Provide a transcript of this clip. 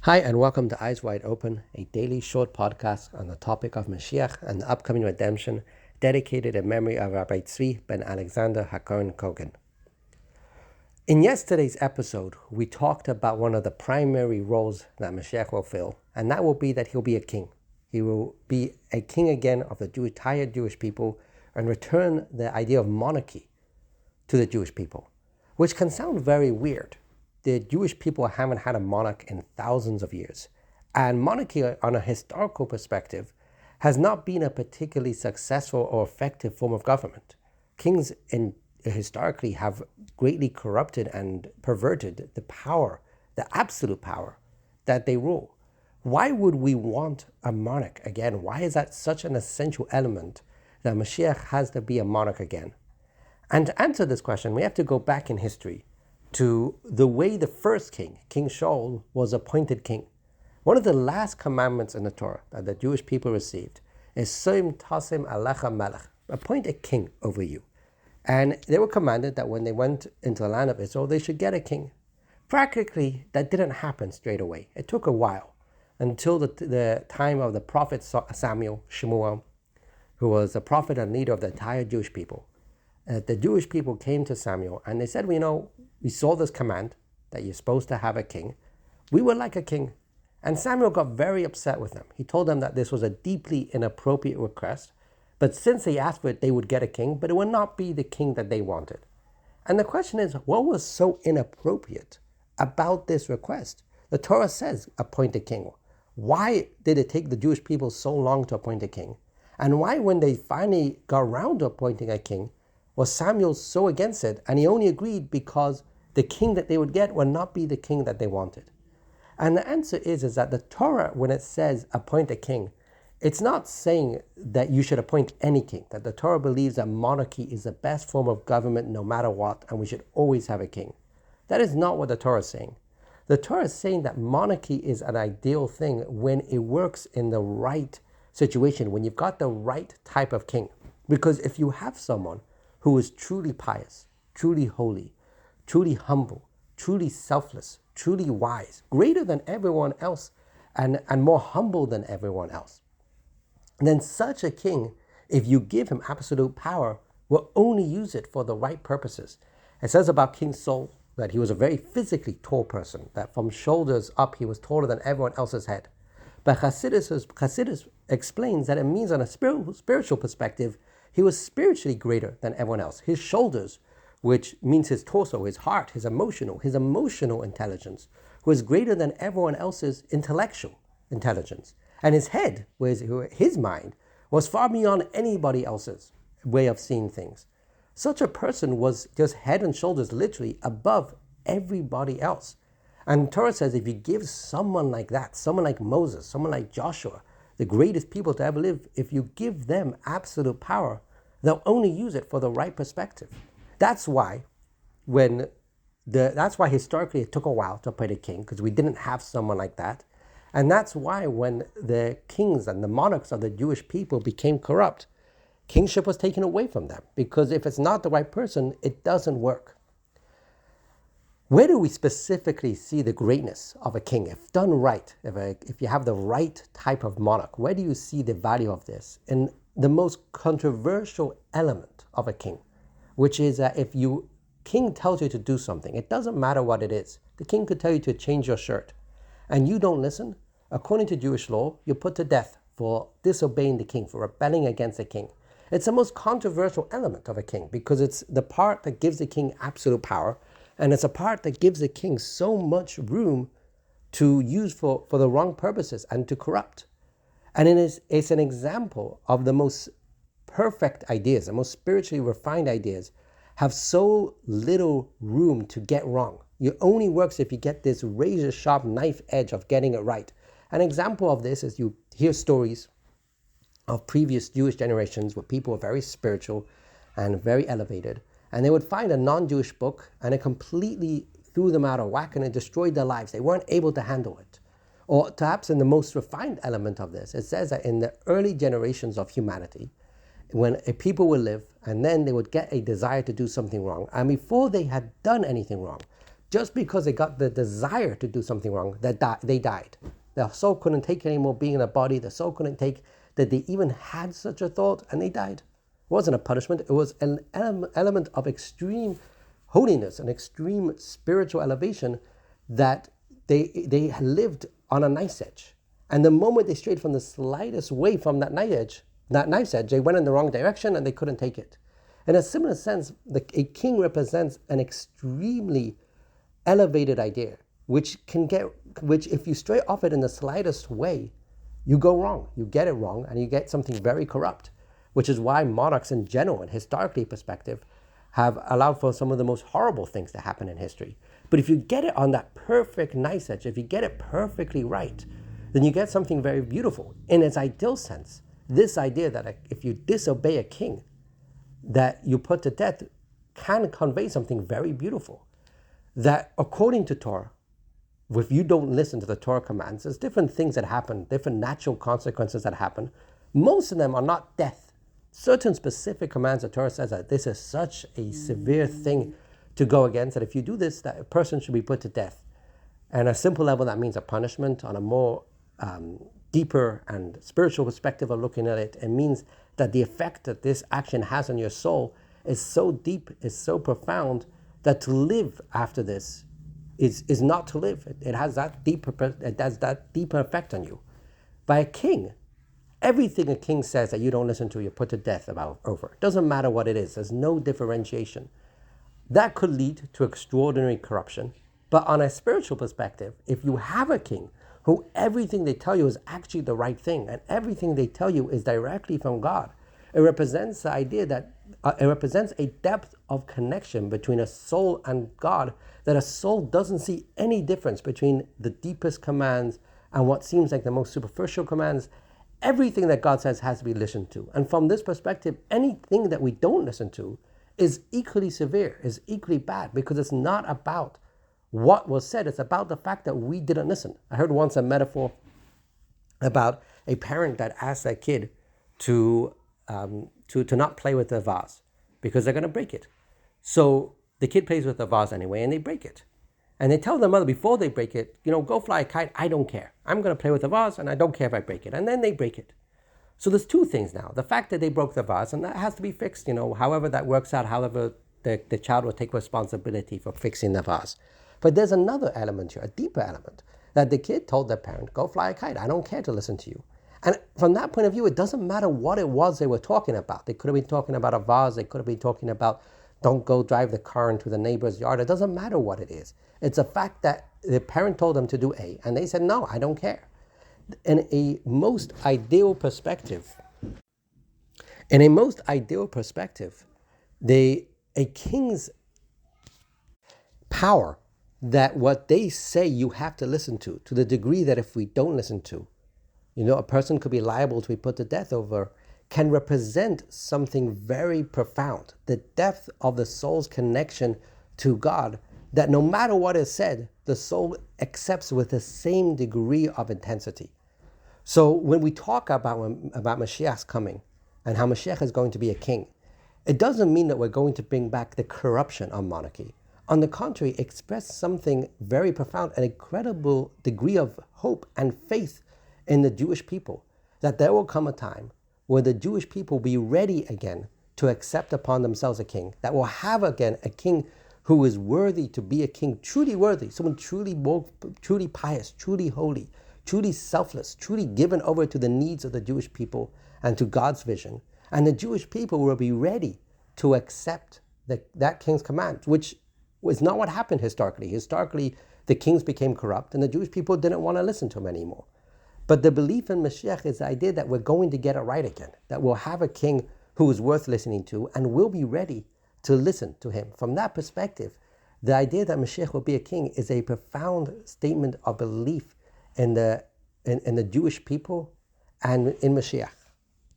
Hi, and welcome to Eyes Wide Open, a daily short podcast on the topic of Moshiach and the upcoming redemption, dedicated in memory of Rabbi Tzvi ben Alexander HaKohen Kogen. In yesterday's episode, we talked about one of the primary roles that Moshiach will fill, and that will be that he'll be a king. He will be a king again of the entire Jewish people and return the idea of monarchy to the Jewish people, which can sound very weird. The Jewish people haven't had a monarch in thousands of years. And monarchy, on a historical perspective, has not been a particularly successful or effective form of government. Kings historically have greatly corrupted and perverted the power, the absolute power that they rule. Why would we want a monarch again? Why is that such an essential element that Moshiach has to be a monarch again? And to answer this question, we have to go back in history to the way the first king, King Shaul, was appointed king. One of the last commandments in the Torah that the Jewish people received is Soim Tasim Alecha Melech, appoint a king over you. And they were commanded that when they went into the land of Israel, they should get a king. Practically, that didn't happen straight away. It took a while until the time of the prophet Samuel, Shemuel, who was a prophet and leader of the entire Jewish people. The Jewish people came to Samuel and they said, we saw this command that you're supposed to have a king. We would like a king. And Samuel got very upset with them. He told them that this was a deeply inappropriate request, but since they asked for it, they would get a king, but it would not be the king that they wanted. And the question is, what was so inappropriate about this request? The Torah says, appoint a king. Why did it take the Jewish people so long to appoint a king? And why, when they finally got around to appointing a king, was Samuel so against it? And he only agreed because the king that they would get would not be the king that they wanted. And the answer is that the Torah, when it says appoint a king, it's not saying that you should appoint any king, that the Torah believes that monarchy is the best form of government no matter what, and we should always have a king. That is not what the Torah is saying. The Torah is saying that monarchy is an ideal thing when it works in the right situation, when you've got the right type of king. Because if you have someone who is truly pious, truly holy, truly humble, truly selfless, truly wise, greater than everyone else, and more humble than everyone else, then such a king, if you give him absolute power, will only use it for the right purposes. It says about King Saul that he was a very physically tall person, that from shoulders up he was taller than everyone else's head. But Chassidus explains that it means on a spiritual perspective, he was spiritually greater than everyone else. His shoulders, which means his torso, his heart, his emotional intelligence, was greater than everyone else's intellectual intelligence. And his head, his mind, was far beyond anybody else's way of seeing things. Such a person was just head and shoulders literally above everybody else. And Torah says if you give someone like that, someone like Moses, someone like Joshua, the greatest people to ever live, if you give them absolute power, they'll only use it for the right perspective. That's why historically it took a while to appoint a king, because we didn't have someone like that. And that's why when the kings and the monarchs of the Jewish people became corrupt, kingship was taken away from them, because if it's not the right person, it doesn't work. Where do we specifically see the greatness of a king? If done right, if you have the right type of monarch, where do you see the value of this? In the most controversial element of a king, which is that if king tells you to do something, it doesn't matter what it is. The king could tell you to change your shirt, and you don't listen. According to Jewish law, you're put to death for disobeying the king, for rebelling against the king. It's the most controversial element of a king, because it's the part that gives the king absolute power, and it's a part that gives the king so much room to use for the wrong purposes and to corrupt. And it's an example of the most perfect ideas, the most spiritually refined ideas, have so little room to get wrong. It only works if you get this razor-sharp knife edge of getting it right. An example of this is you hear stories of previous Jewish generations where people were very spiritual and very elevated, and they would find a non-Jewish book and it completely threw them out of whack and it destroyed their lives. They weren't able to handle it. Or perhaps in the most refined element of this, it says that in the early generations of humanity, when a people would live and then they would get a desire to do something wrong, and before they had done anything wrong, just because they got the desire to do something wrong, they died. The soul couldn't take anymore being in a body. The soul couldn't take that they even had such a thought, and they died. It wasn't a punishment. It was an element of extreme holiness, an extreme spiritual elevation that they lived on a knife's edge. And the moment they strayed from the slightest way from that knife's edge, they went in the wrong direction and they couldn't take it. In a similar sense, a king represents an extremely elevated idea, which if you stray off it in the slightest way, you go wrong. You get it wrong, and you get something very corrupt, which is why monarchs in general, and historically perspective, have allowed for some of the most horrible things to happen in history. But if you get it on that perfect nice edge, if you get it perfectly right, then you get something very beautiful. In its ideal sense, this idea that if you disobey a king that you put to death can convey something very beautiful. That according to Torah, if you don't listen to the Torah commands, there's different things that happen, different natural consequences that happen. Most of them are not death. Certain specific commands the Torah says that this is such a severe thing to go against, that if you do this, that a person should be put to death. And on a simple level, that means a punishment. On a more deeper and spiritual perspective of looking at it, it means that the effect that this action has on your soul is so deep, is so profound, that to live after this is not to live. It has that deeper effect on you. By a king, everything a king says that you don't listen to, you're put to death over. It doesn't matter what it is. There's no differentiation. That could lead to extraordinary corruption. But on a spiritual perspective, if you have a king who everything they tell you is actually the right thing, and everything they tell you is directly from God, it represents the idea that it represents a depth of connection between a soul and God, that a soul doesn't see any difference between the deepest commands and what seems like the most superficial commands. Everything that God says has to be listened to. And from this perspective, anything that we don't listen to is equally severe, is equally bad, because it's not about what was said, it's about the fact that we didn't listen. I heard once a metaphor about a parent that asked their kid to not play with the vase because they're going to break it. So the kid plays with the vase anyway, and they break it. And they tell the mother before they break it, go fly a kite, I don't care. I'm going to play with the vase, and I don't care if I break it. And then they break it. So there's two things now. The fact that they broke the vase, and that has to be fixed, however that works out, however the child will take responsibility for fixing the vase. But there's another element here, a deeper element, that the kid told their parent, go fly a kite, I don't care to listen to you. And from that point of view, it doesn't matter what it was they were talking about. They could have been talking about a vase, they could have been talking about don't go drive the car into the neighbor's yard. It doesn't matter what it is. It's a fact that the parent told them to do A, and they said, no, I don't care. In a most ideal perspective, a king's power, that what they say you have to listen to the degree that if we don't listen to, a person could be liable to be put to death over, can represent something very profound, the depth of the soul's connection to God, that no matter what is said, the soul accepts with the same degree of intensity. So when we talk about Mashiach's coming and how Mashiach is going to be a king, it doesn't mean that we're going to bring back the corruption of monarchy. On the contrary, express something very profound, an incredible degree of hope and faith in the Jewish people, that there will come a time where the Jewish people will be ready again to accept upon themselves a king, that will have again a king who is worthy to be a king, truly worthy, someone truly pious, truly holy, truly selfless, truly given over to the needs of the Jewish people and to God's vision. And the Jewish people will be ready to accept that king's command, which was not what happened historically. Historically, the kings became corrupt and the Jewish people didn't want to listen to him anymore. But the belief in Mashiach is the idea that we're going to get it right again, that we'll have a king who is worth listening to and will be ready to listen to him. From that perspective, the idea that Mashiach will be a king is a profound statement of belief in the Jewish people and in Mashiach.